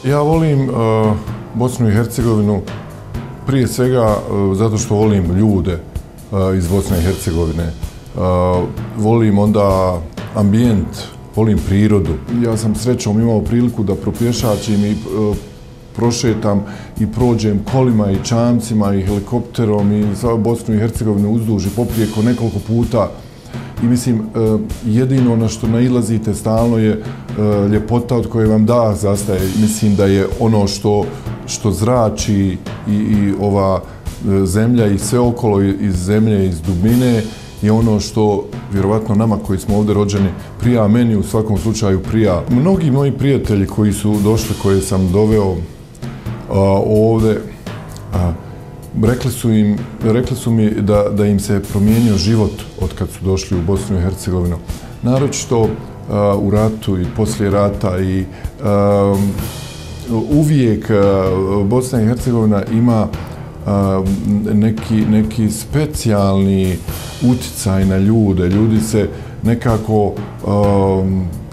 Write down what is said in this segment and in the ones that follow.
Ja volim Bosnu i Hercegovinu prije svega zato što volim ljude iz Bosne i Hercegovine. Volim onda ambijent, volim prirodu. Ja sam srećom imao priliku da propješačim i prošetam i prođem kolima i čamcima i helikopterom i Bosnu i Hercegovinu uzduž i poprijeko nekoliko puta. I mislim, jedino na što nailazite stalno je ljepota od koje vam dah zastaje. Mislim da je ono što zrači i ova zemlja i sve okolo iz zemlje, iz dubine, je ono što vjerovatno nama koji smo ovdje rođeni prija, meni u svakom slučaju prija. Mnogi moji prijatelji koji su došli, koje sam doveo ovdje, rekli su mi da im se promijenio život od kad su došli u Bosnu i Hercegovinu. Naročito u ratu i poslije rata i uvijek Bosna i Hercegovina ima neki specijalni utjecaj na ljude. Ljudi se nekako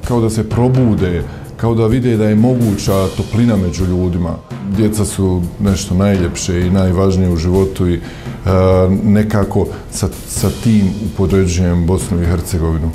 kao da se probude, kao da vide da je moguća toplina među ljudima. Djeca su nešto najljepše i najvažnije u životu i nekako sa tim upoređujem Bosnu i Hercegovinu.